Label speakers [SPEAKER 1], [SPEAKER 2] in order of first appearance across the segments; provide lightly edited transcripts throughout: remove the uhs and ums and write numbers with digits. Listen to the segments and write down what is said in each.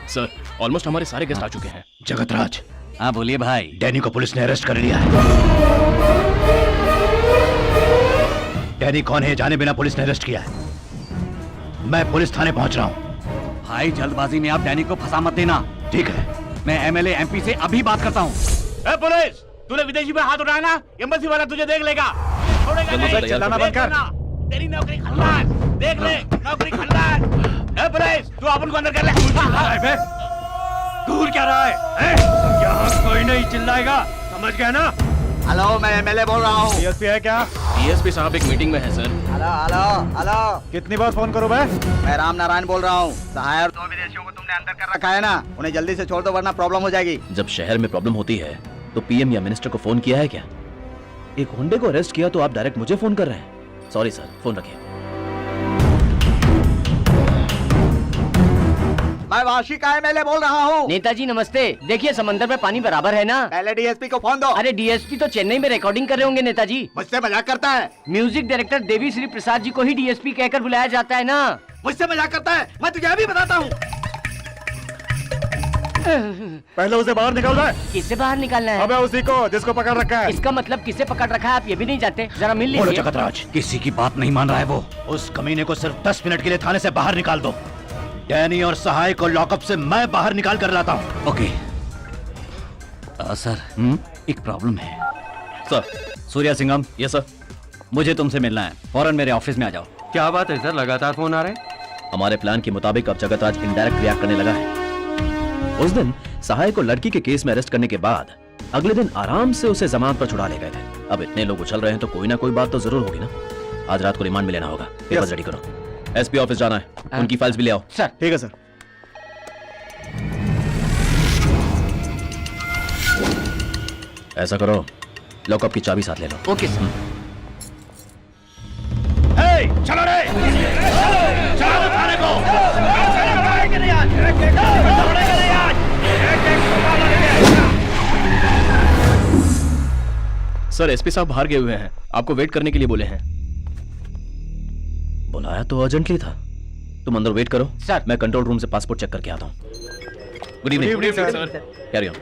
[SPEAKER 1] Sir almost हमारे सारे guest आ चुके हैं।
[SPEAKER 2] जगतराज।
[SPEAKER 3] हाँ बोलिए भाई।
[SPEAKER 2] डैनी को पुलिस ने अरेस्ट कर लिया है। डैनी कौन है जाने बिना पुलिस ने अरेस्ट किया है। मैं पुलिस थाने पहुंच रहा हूं।
[SPEAKER 3] भाई जल्दबाजी में आप डैनी को फंसा मत देना।
[SPEAKER 2] ठीक है।
[SPEAKER 3] मैं एमएलए एमपी से अभी बात करता हूँ।
[SPEAKER 4] पुलिस, तूने विदेशी पे हाथ उठाया ना, एम्बेसी वाला तुझे देख लेगा।
[SPEAKER 1] चिल्लाना बंद कर।
[SPEAKER 4] तेरी नौकरी खल्लास, देख ले नौकरी खल्लास। पुलिस, तू अपन को अंदर कर ले।
[SPEAKER 3] दूर क्या रहा है?
[SPEAKER 4] यहाँ कोई नहीं चिल्लाएगा, समझ गया ना?
[SPEAKER 5] हेलो, मैं एमएलए बोल रहा हूँ।
[SPEAKER 4] डीएसपी है क्या?
[SPEAKER 1] डीएसपी साहब एक मीटिंग में है सर।
[SPEAKER 5] हेलो हेलो हेलो,
[SPEAKER 4] कितनी बार फोन करूँ मैं?
[SPEAKER 5] मैं राम नारायण बोल रहा हूँ। सहाय और 2 विदेशियों को तुमने अंदर कर रखा है ना, उन्हें जल्दी से छोड़ दो वरना प्रॉब्लम हो जाएगी।
[SPEAKER 1] जब शहर में प्रॉब्लम होती है तो पीएम या मिनिस्टर को फोन किया है क्या? एक गुंडे को अरेस्ट किया तो आप डायरेक्ट मुझे फोन कर रहे हैं। सॉरी सर, फोन रखिए।
[SPEAKER 5] मैं वाशी का एमएलए बोल रहा हूँ।
[SPEAKER 6] नेताजी नमस्ते। देखिए समंदर में पानी बराबर है ना।
[SPEAKER 5] पहले डीएसपी को फोन दो।
[SPEAKER 6] अरे डीएसपी तो चेन्नई में रिकॉर्डिंग कर रहे होंगे नेताजी।
[SPEAKER 5] मुझसे मजाक करता है।
[SPEAKER 6] म्यूजिक डायरेक्टर देवी श्री प्रसाद जी को ही डीएसपी कहकर बुलाया जाता है ना।
[SPEAKER 5] मुझसे मजाक करता है, मैं तुझे अभी बताता हूँ।
[SPEAKER 4] पहले उसे बाहर निकाल दे।
[SPEAKER 6] किससे बाहर निकालना है?
[SPEAKER 4] अबे उसी को जिसको पकड़ रखा है।
[SPEAKER 6] इसका मतलब किससे पकड़ रखा है आप ये भी नहीं जानते? जरा मिल
[SPEAKER 2] बोलो
[SPEAKER 6] लीजिए।
[SPEAKER 2] जगतराज।
[SPEAKER 3] किसी की बात नहीं मान रहा है वो।
[SPEAKER 2] उस कमीने को सिर्फ 10 मिनट के लिए थाने से बाहर निकाल दो। डैनी और सहाय को लॉकअप से मैं बाहर निकाल कर लाता हूँ।
[SPEAKER 3] ओके। सर एक प्रॉब्लम है।
[SPEAKER 1] Sir.
[SPEAKER 3] Surya Singham.
[SPEAKER 1] Yes sir.
[SPEAKER 3] मुझे तुमसे मिलना है, फौरन मेरे ऑफिस में आ जाओ।
[SPEAKER 4] क्या बात है सर, लगातार फोन आ रहे हैं?
[SPEAKER 1] हमारे प्लान के मुताबिक अब जगतराज इनडायरेक्ट रिएक्ट करने लगा है। उस दिन सहाय को लड़की के केस में अरेस्ट करने के बाद अगले दिन आराम से उसे जमानत पर छुड़ा ले गए थे। अब इतने लोग उछल रहे हैं तो कोई ना कोई बात तो जरूर होगी ना। आज रात को रिमांड में लेना होगा। पेपर्स रेडी करो। एसपी ऑफिस जाना है, उनकी फाइल्स भी ले आओ।
[SPEAKER 6] सर।
[SPEAKER 4] ठीक है सर।
[SPEAKER 1] ऐसा करो, लॉकअप की चाबी साथ ले लो।
[SPEAKER 6] Okay sir.
[SPEAKER 2] चलो रे, चलो थाने को।
[SPEAKER 1] सर एसपी साहब बाहर गए हुए हैं, आपको वेट करने के लिए बोले हैं। बुलाया तो अर्जेंटली था। तुम अंदर वेट करो
[SPEAKER 6] सर।
[SPEAKER 1] मैं कंट्रोल रूम से पासपोर्ट चेक करके आता हूँ। Good evening sir. Carry on.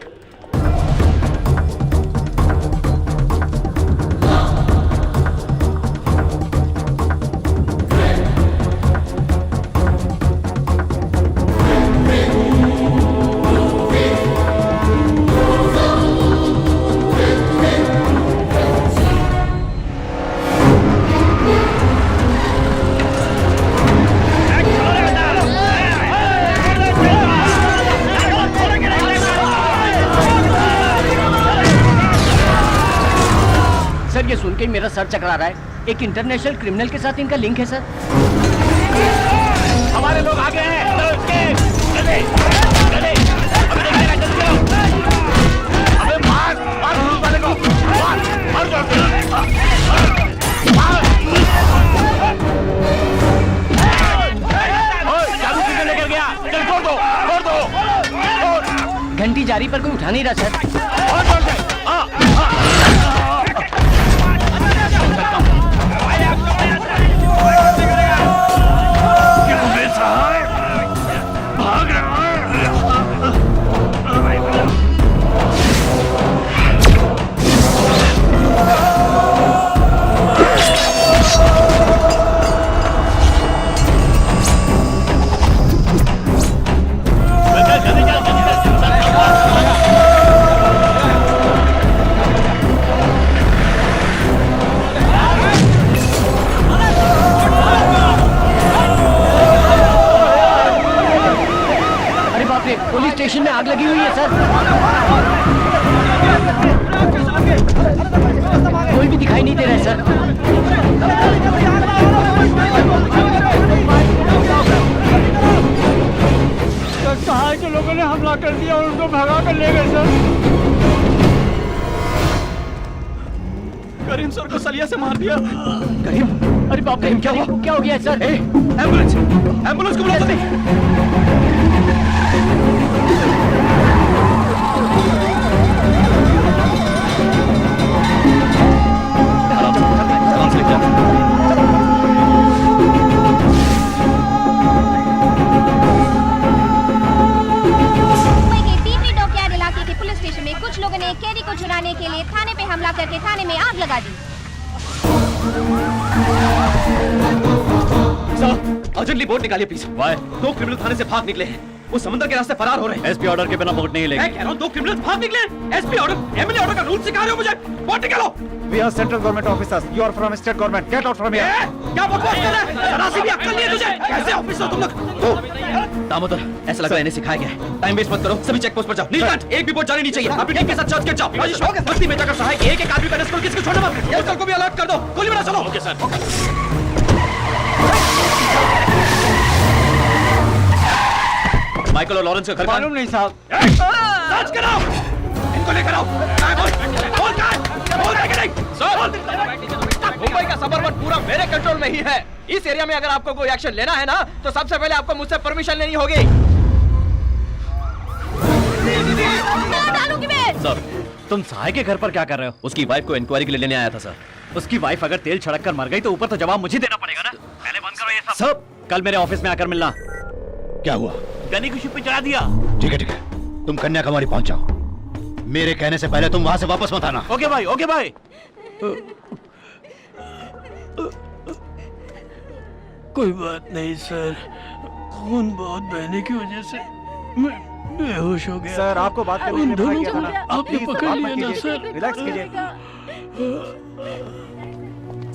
[SPEAKER 6] Sir ये सुन के मेरा सर चकरा रहा है। एक इंटरनेशनल क्रिमिनल के साथ इनका लिंक है सर।
[SPEAKER 4] हमारे लोग आ गए हैं। चले, चले, अबे मार पुलिस वाले को, मार जादू किसे लेकर गया? चल छोड़ दो।
[SPEAKER 6] घंटी जारी पर कोई उठा नहीं रहा सर।
[SPEAKER 4] भाग रहा है।
[SPEAKER 6] पुलिस स्टेशन में आग लगी हुई है सर। कोई भी दिखाई नहीं दे रहा है सर।
[SPEAKER 4] सहाय के लोगों ने हमला कर दिया और उनको भगा कर ले गए सर।
[SPEAKER 1] करीम सर को सलिया से मार दिया।
[SPEAKER 6] करीम? अरे बाप रे, क्या हो गया सर?
[SPEAKER 1] एम्बुलेंस, एम्बुलेंस को बुला दे।
[SPEAKER 7] आग लगा दी।
[SPEAKER 1] सर, अर्जेंटली बोट निकालिए प्लीज।
[SPEAKER 3] वाई?
[SPEAKER 1] 2 क्रिमिनल थाने से भाग निकले हैं। वो समंदर के रास्ते फरार हो रहे हैं।
[SPEAKER 3] एसपी ऑर्डर के बिना बोट नहीं
[SPEAKER 1] मैं
[SPEAKER 3] लेगी।
[SPEAKER 1] कह रहा हूँ 2 क्रिमिनल भाग निकले हैं। एसपी ऑर्डर, एमएलए ऑर्डर का रूल सिखा रहे हो मुझे। बोट निकालो।
[SPEAKER 5] We are central government officers. You are from state government. Get out from here.
[SPEAKER 1] क्या बकवास कर रहा है? जरा सी भी अक्ल नहीं है तुझे? कैसे ऑफिसर हो तुम लोग? दामोदर, ऐसा लग रहा है इन्हें सिखाया गया है। टाइम वेस्ट मत करो, सभी चेक पोस्ट पर जाओ। नीलकंठ, एक भी बोट जानी नहीं चाहिए। अपनी टीम के साथ चर्च के जाओ। राजेश, बस्ती में जाकर सहाय के एक आदमी का रेस्क्यू, किसी को छोड़ना मत। होटल को भी अलर्ट कर दो। गोली मारो, चलो। Okay sir. माइकल और लॉरेंस का घर
[SPEAKER 5] मालूम नहीं साहब।
[SPEAKER 1] सर्च कराओ। इनको लेकर आओ। बोल कहाँ है? बोल है कि नहीं?
[SPEAKER 8] मुंबई का सबअर्बन पूरा मेरे कंट्रोल में ही है। इस एरिया में अगर आपको कोई एक्शन लेना है ना, तो सबसे पहले आपको मुझसे परमिशन लेनी होगी।
[SPEAKER 7] डालूंगी मैं।
[SPEAKER 3] सर, तुम सहाय के घर पर क्या कर रहे हो?
[SPEAKER 1] उसकी वाइफ को इंक्वायरी के लिए लेने आया था सर।
[SPEAKER 3] उसकी वाइफ अगर तेल छिड़क कर मर गई तो ऊपर तो जवाब मुझे देना पड़ेगा ना। पहले बंद करो ये सब। सर, कल मेरे ऑफिस में आकर मिलना।
[SPEAKER 2] क्या हुआ?
[SPEAKER 4] गनी को शिप पे चढ़ा दिया।
[SPEAKER 2] ठीक है ठीक है, तुम कन्याकुमारी पहुंच जाओ। मेरे कहने से पहले तुम वहां से वापस मत आना।
[SPEAKER 4] ओके भाई, ओके भाई।
[SPEAKER 9] कोई बात नहीं सर, खून बहुत बहने की वजह से मैं बेहोश हो गया।
[SPEAKER 5] सर, आपको बात करने
[SPEAKER 9] उन
[SPEAKER 5] के लिए
[SPEAKER 9] दोनों
[SPEAKER 5] किया था
[SPEAKER 9] को
[SPEAKER 5] ना।
[SPEAKER 9] आपने
[SPEAKER 5] Please,
[SPEAKER 9] पकड़
[SPEAKER 5] बात
[SPEAKER 9] लिया
[SPEAKER 5] मत
[SPEAKER 9] ना
[SPEAKER 5] कीजिए।
[SPEAKER 9] सर।
[SPEAKER 5] रिलैक्स कीजिए।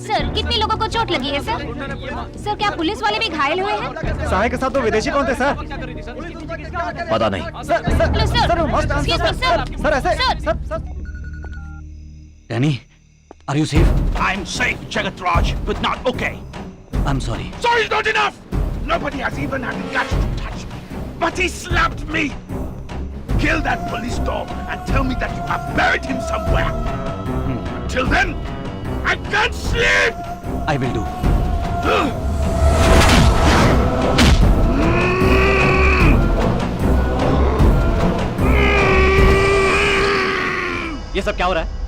[SPEAKER 7] सर, कितने लोगों को चोट लगी है सर? सर, क्या पुलिस वाले भी घायल हुए हैं?
[SPEAKER 5] सहाय के साथ तो विदेशी कौन थे सर?
[SPEAKER 1] पता नहीं।
[SPEAKER 5] Sir
[SPEAKER 7] hello sir.
[SPEAKER 5] Sir, must answer
[SPEAKER 7] Excuse me,
[SPEAKER 5] sir.
[SPEAKER 7] sir.
[SPEAKER 5] Sir ऐसे
[SPEAKER 7] Sir.
[SPEAKER 5] Sir.
[SPEAKER 3] Danny, are you safe?
[SPEAKER 4] I'm safe, Jagat Raj, but not okay.
[SPEAKER 3] I am sorry.
[SPEAKER 4] Sorry is not enough. Nobody has even had the guts to touch me, but he slapped me. Kill that police dog and tell me that you have buried him somewhere. Until then, I can't sleep.
[SPEAKER 3] I will do. ये सब क्या हो रहा है?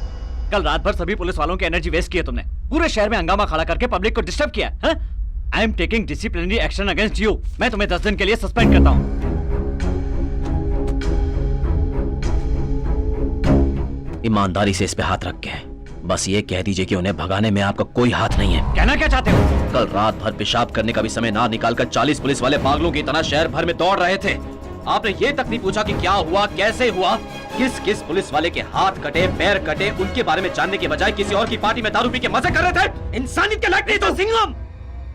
[SPEAKER 3] कल रात भर सभी पुलिस वालों की एनर्जी वेस्ट की है तुमने। पूरे शहर में हंगामा खड़ा करके पब्लिक को डिस्टर्ब किया है। I am taking disciplinary action against you. मैं तुम्हें 10 दिन के लिए सस्पेंड करता हूं।
[SPEAKER 1] ईमानदारी से इस पे हाथ रख के बस ये कह दीजिए कि उन्हें भगाने में आपका कोई हाथ नहीं है।
[SPEAKER 3] कहना क्या चाहते हो?
[SPEAKER 1] कल रात भर पेशाब करने का भी समय ना निकालकर 40 पुलिस वाले पागलों की तरह शहर भर में दौड़ रहे थे। आपने ये तक नहीं पूछा कि क्या हुआ, कैसे हुआ, किस किस पुलिस वाले के हाथ कटे, पैर कटे, उनके बारे में जानने के बजाय किसी और की पार्टी में दारू पी के मजे कर रहे थे। इंसानियत के लायक नहीं तो Singham.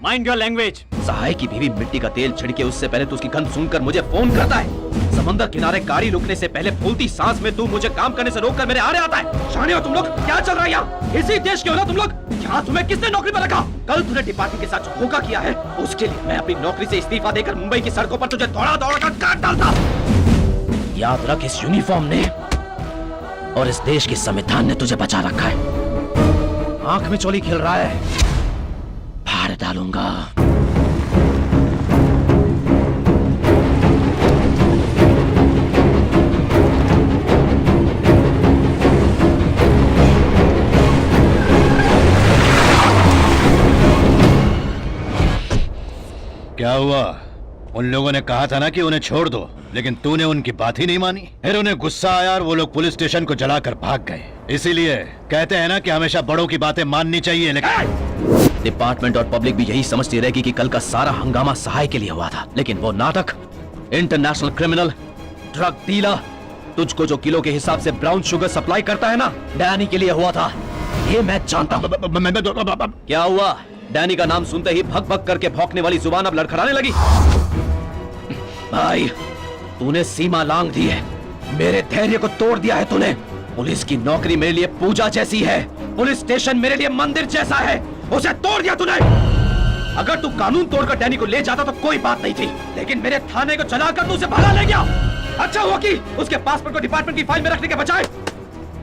[SPEAKER 3] Mind your language.
[SPEAKER 1] Sahay की बीवी मिट्टी का तेल छिड़के उससे पहले तो उसकी गंध सुनकर मुझे फोन करता है। समंदर किनारे गाड़ी रुकने से पहले फूलती सांस में तू मुझे काम करने से रोककर मेरे आड़े आता है। शाने हो तुम लोग? क्या चल रहा है यहाँ? इसी देश के हो ना तुम लोग? यहाँ तुम्हें किसने नौकरी पर रखा? कल तूने डिपार्टमेंट के साथ जो धोखा किया है, उसके लिए मैं अपनी नौकरी से इस्तीफा देकर मुंबई की सड़कों पर तुझे दौड़ा दौड़ा कर काट डालता। याद रख, इस यूनिफॉर्म ने और इस देश के संविधान ने तुझे बचा रखा है। आंख में चोली खिल रहा है, फाड़ डालूंगा।
[SPEAKER 2] क्या हुआ? उन लोगों ने कहा था ना कि उन्हें छोड़ दो, लेकिन तूने उनकी बात ही नहीं मानी। फिर उन्हें गुस्सा आया और वो लोग पुलिस स्टेशन को जलाकर भाग गए। इसीलिए कहते हैं ना कि हमेशा बड़ों की बातें माननी चाहिए। लेकिन
[SPEAKER 1] डिपार्टमेंट और पब्लिक भी यही समझती रहेगी कि कल का सारा हंगामा सहाय के लिए हुआ था, लेकिन वो नाटक इंटरनेशनल क्रिमिनल, ड्रग डीलर, तुझको जो किलो के हिसाब से ब्राउन शुगर सप्लाई करता है ना, डैनी के लिए हुआ था। ये मैं जानता हूं। क्या हुआ? डैनी का नाम सुनते ही भग भग करके भौंकने वाली जुबान अब लड़खड़ाने लगी। भाई, तूने सीमा लांघ दी है, मेरे धैर्य को तोड़ दिया है तूने। पुलिस की नौकरी मेरे लिए पूजा जैसी है, पुलिस स्टेशन मेरे लिए मंदिर जैसा है, उसे तोड़ दिया तूने। अगर तू कानून तोड़कर डैनी को ले जाता तो कोई बात नहीं थी, लेकिन मेरे थाने को जलाकर तू उसे भगा ले गया। अच्छा हुआ कि उसके पासपोर्ट को डिपार्टमेंट की फाइल में रखने के बजाय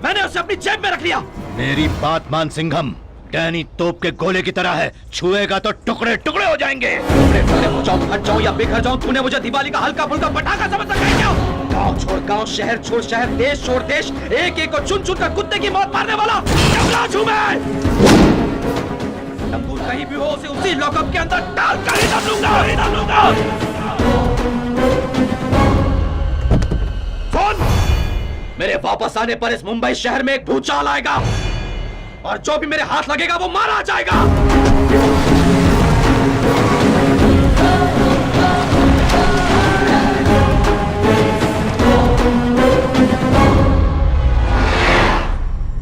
[SPEAKER 1] मैंने उसे अपनी जेब में रख लिया।
[SPEAKER 2] मेरी बात मान सिंघम, डैनी तोप के गोले की तरह है, छुएगा तो टुकड़े टुकड़े हो जाएंगे।
[SPEAKER 1] टुकड़े टुकड़े हो जाऊं, फट जाऊं या बिखर जाऊं, तूने मुझे दिवाली का हल्का फुल्का पटाखा समझ रखा है क्या? गांव छोड़ गांव, शहर छोड़ शहर, देश छोड़ देश, एक एक को चुन चुन कर कुत्ते की मौत मारने वाला यमराज हूं मैं। तब कहीं भी हो उसे उसी लॉकअप के अंदर डाल कर ही डालूंगा। फोन! मेरे वापस आने पर इस मुंबई शहर में एक भूचाल आएगा और जो भी मेरे हाथ लगेगा वो मारा जाएगा।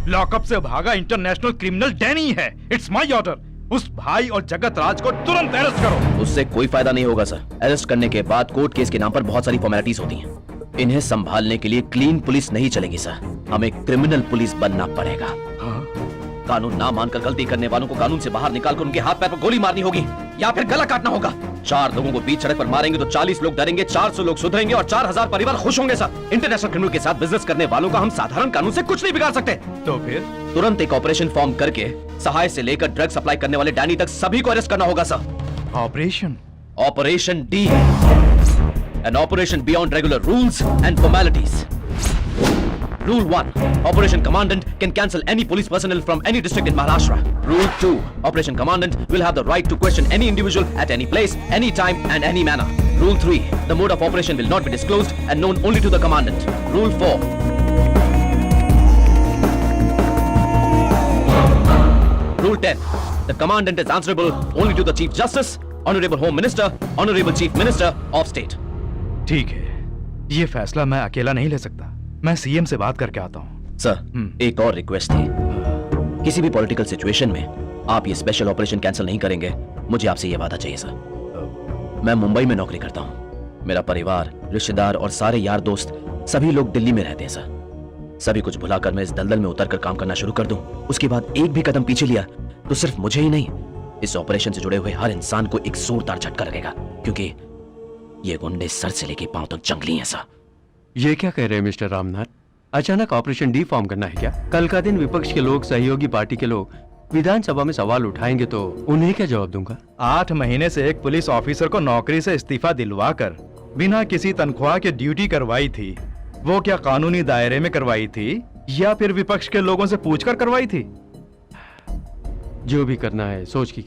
[SPEAKER 4] लॉकअप से भागा इंटरनेशनल क्रिमिनल डैनी है। It's my order. उस भाई और जगत राज को तुरंत अरेस्ट करो।
[SPEAKER 1] उससे कोई फायदा नहीं होगा सर। अरेस्ट करने के बाद कोर्ट केस के नाम पर बहुत सारी फॉर्मेलिटीज होती हैं। इन्हें संभालने के लिए क्लीन पुलिस नहीं चलेगी सर, हमें क्रिमिनल पुलिस बनना पड़ेगा। कानून ना मानकर गलती करने वालों को कानून से बाहर निकालकर उनके हाथ पैर पर गोली मारनी होगी या फिर गला काटना होगा। 4 लोगों को बीच सड़क पर मारेंगे तो 40 लोग डरेंगे, 400 लोग सुधरेंगे और 4000 परिवार खुश होंगे सर। इंटरनेशनल क्रिमिनल के साथ बिजनेस करने वालों का हम साधारण कानून से कुछ नहीं बिगाड़ सकते।
[SPEAKER 4] तो फिर
[SPEAKER 1] तुरंत एक ऑपरेशन फॉर्म करके सहाय से लेकर ड्रग सप्लाई करने वाले डैनी तक सभी को अरेस्ट करना होगा sir. Operation D, an operation beyond regular rules and formalities. Rule 1. Operation Commandant can cancel any police personnel from any district in Maharashtra. Rule 2. Operation Commandant will have the right to question any individual at any place, any time and any manner. Rule 3. The mode of operation will not be disclosed and known only to the Commandant. Rule 4. Rule 10. The Commandant is answerable only to the Chief Justice, Honorable Home Minister, Honorable Chief Minister of State.
[SPEAKER 4] ठीक है, ये फैसला मैं अकेला नहीं ले सकता। मैं सीएम से बात करके आता हूँ।
[SPEAKER 1] सर, एक और रिक्वेस्ट थी। किसी भी पॉलिटिकल सिचुएशन में आप ये स्पेशल ऑपरेशन कैंसिल नहीं करेंगे, मुझे आपसे ये वादा चाहिए सर। मैं मुंबई में नौकरी करता हूँ। मेरा परिवार, रिश्तेदार और सारे यार दोस्त सभी लोग दिल्ली में रहते हैं सर। सभी कुछ भुलाकर मैं इस दलदल में उतरकर काम करना शुरू कर दूं, उसके बाद एक भी कदम पीछे लिया तो सिर्फ मुझे ही नहीं, इस ऑपरेशन से जुड़े हुए हर इंसान को एक जोरदार झटका लगेगा, क्योंकि ये गुंडे सर से लेके पांव तक जंगली हैं सर।
[SPEAKER 9] ये क्या कह रहे हैं मिस्टर रामनाथ? अचानक ऑपरेशन डी फॉर्म करना है क्या? कल का दिन विपक्ष के लोग, सहयोगी पार्टी के लोग विधानसभा में सवाल उठाएंगे तो उन्हें क्या जवाब दूंगा?
[SPEAKER 10] 8 महीने से एक पुलिस ऑफिसर को नौकरी से इस्तीफा दिलवाकर बिना किसी तनख्वाह के ड्यूटी करवाई थी। वो क्या कानूनी दायरे में करवाई थी या फिर विपक्ष के लोगों से पूछकर करवाई थी?
[SPEAKER 9] जो भी करना है सोच के